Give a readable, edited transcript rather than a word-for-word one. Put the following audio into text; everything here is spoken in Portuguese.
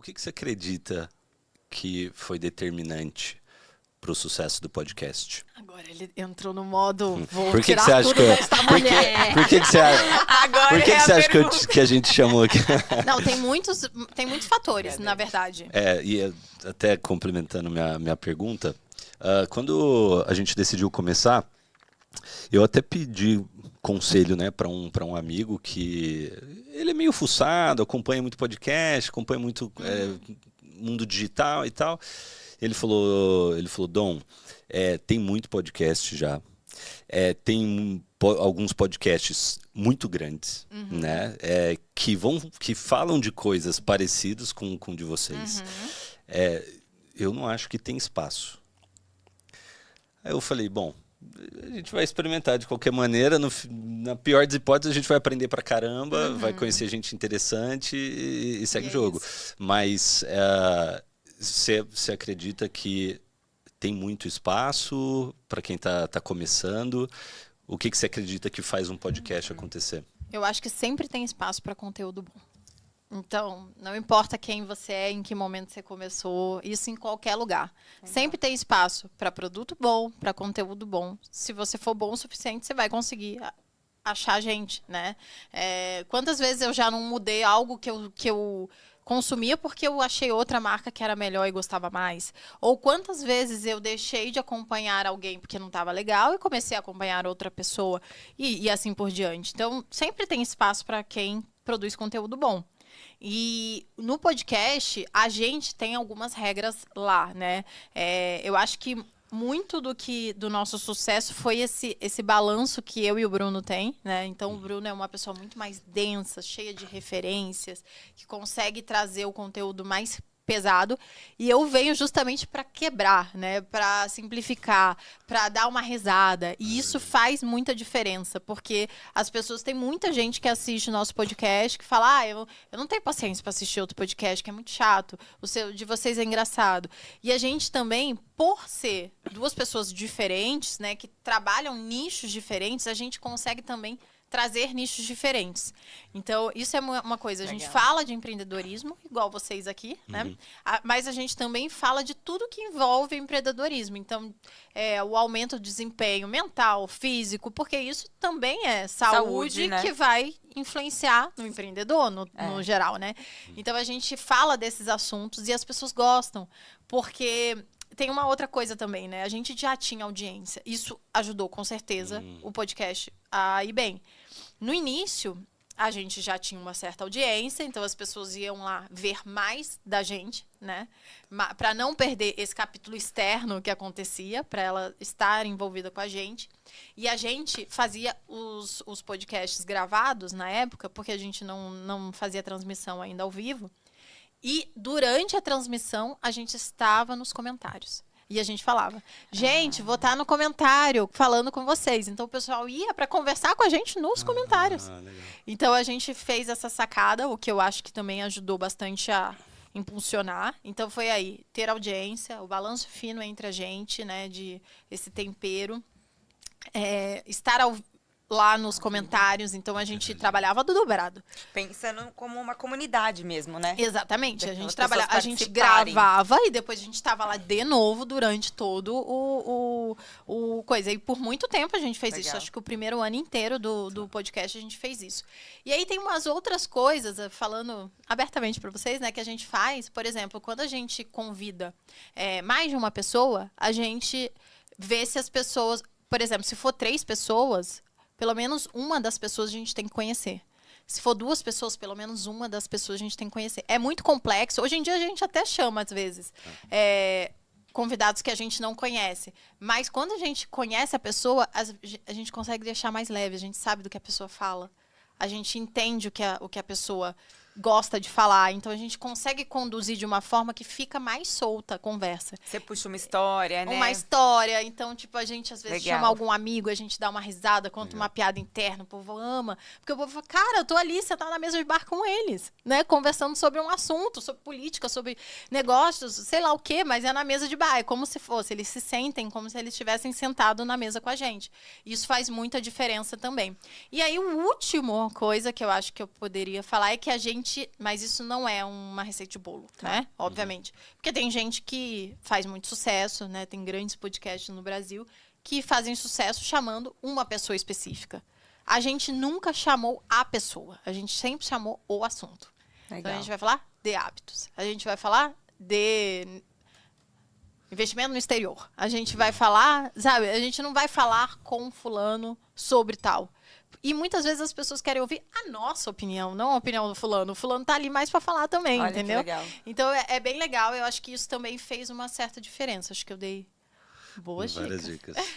O que você acredita que foi determinante para o sucesso do podcast? Agora ele entrou no modo, vou Por que tirar você acha tudo que desta mulher. Por que você acha, Agora por que é a você acha pergunta. que a gente chamou aqui? Não, tem muitos fatores, na verdade. E até complementando minha pergunta, quando a gente decidiu começar, eu até pedi conselho, né, para um amigo que ele é meio fuçado, acompanha muito podcast, acompanha muito mundo digital e tal. Ele falou, Dom, tem muito podcast já. Tem alguns podcasts muito grandes, né? Que falam de coisas parecidas com o de vocês. Eu não acho que tem espaço. Aí eu falei, bom, a gente vai experimentar de qualquer maneira. Na pior das hipóteses, a gente vai aprender pra caramba, vai conhecer gente interessante e segue o jogo. Mas você acredita que tem muito espaço para quem tá começando? O que você acredita que faz um podcast acontecer? Eu acho que sempre tem espaço para conteúdo bom. Então, não importa quem você é, em que momento você começou, isso em qualquer lugar. Sempre tem espaço para produto bom, para conteúdo bom. Se você for bom o suficiente, você vai conseguir achar gente, né? Quantas vezes eu já não mudei algo que eu consumia porque eu achei outra marca que era melhor e gostava mais? Ou quantas vezes eu deixei de acompanhar alguém porque não estava legal e comecei a acompanhar outra pessoa e assim por diante. Então, sempre tem espaço para quem produz conteúdo bom. E no podcast, a gente tem algumas regras lá, né? Eu acho que muito do nosso sucesso foi esse balanço que eu e o Bruno tem, né? Então, o Bruno é uma pessoa muito mais densa, cheia de referências, que consegue trazer o conteúdo mais pesado, e eu venho justamente para quebrar, né? Para simplificar, para dar uma risada, e isso faz muita diferença, porque as pessoas, tem muita gente que assiste o nosso podcast que fala, eu não tenho paciência para assistir outro podcast, que é muito chato, o de vocês é engraçado. E a gente também, por ser duas pessoas diferentes, né, que trabalham nichos diferentes, a gente consegue também trazer nichos diferentes. Então, isso é uma coisa. A gente fala de empreendedorismo, igual vocês aqui, né? Mas a gente também fala de tudo que envolve empreendedorismo. Então, o aumento do desempenho mental, físico, porque isso também é saúde, né? Que vai influenciar no empreendedor, no geral, né? Então, a gente fala desses assuntos e as pessoas gostam, porque tem uma outra coisa também, né? A gente já tinha audiência. Isso ajudou, com certeza, o podcast a ir bem. No início, a gente já tinha uma certa audiência, então as pessoas iam lá ver mais da gente, né? Para não perder esse capítulo externo que acontecia, para ela estar envolvida com a gente. E a gente fazia os podcasts gravados na época, porque a gente não fazia transmissão ainda ao vivo. E durante a transmissão, a gente estava nos comentários. E a gente falava, gente, vou estar no comentário falando com vocês. Então, o pessoal ia para conversar com a gente nos comentários. Então, a gente fez essa sacada, o que eu acho que também ajudou bastante a impulsionar. Então, foi aí, ter audiência, o balanço fino entre a gente, né, de esse tempero. Estar lá nos comentários, então a gente trabalhava do dobrado. Pensando como uma comunidade mesmo, né? Exatamente, a gente trabalhava, a gente gravava e depois a gente estava lá de novo durante todo o coisa. E por muito tempo a gente fez isso, acho que o primeiro ano inteiro do podcast a gente fez isso. E aí tem umas outras coisas, falando abertamente para vocês, né, que a gente faz, por exemplo, quando a gente convida mais de uma pessoa, a gente vê se as pessoas, por exemplo, se for 3 pessoas, pelo menos uma das pessoas a gente tem que conhecer. Se for 2 pessoas, pelo menos uma das pessoas a gente tem que conhecer. É muito complexo. Hoje em dia a gente até chama, às vezes, convidados que a gente não conhece. Mas quando a gente conhece a pessoa, a gente consegue deixar mais leve. A gente sabe do que a pessoa fala. A gente entende o que a pessoa gosta de falar. Então, a gente consegue conduzir de uma forma que fica mais solta a conversa. Você puxa uma história, né? Uma história. Então, tipo, a gente às vezes chama algum amigo, a gente dá uma risada, conta uma piada interna, o povo ama. Porque o povo fala, cara, eu tô ali, você tá na mesa de bar com eles, né? Conversando sobre um assunto, sobre política, sobre negócios, sei lá o quê, mas é na mesa de bar. É como se fosse, eles se sentem como se eles estivessem sentados na mesa com a gente. Isso faz muita diferença também. E aí, a última coisa que eu acho que eu poderia falar é que a gente mas isso não é uma receita de bolo, né? Obviamente. Porque tem gente que faz muito sucesso, né? Tem grandes podcasts no Brasil que fazem sucesso chamando uma pessoa específica. A gente nunca chamou a pessoa, a gente sempre chamou o assunto. Legal. Então a gente vai falar de hábitos, a gente vai falar de investimento no exterior, a gente vai falar, sabe, a gente não vai falar com fulano sobre tal. E muitas vezes as pessoas querem ouvir a nossa opinião, não a opinião do fulano. O fulano tá ali mais para falar também, Olha, entendeu? que legal. Então é bem legal, eu acho que isso também fez uma certa diferença. Acho que eu dei boas Várias dicas. dicas.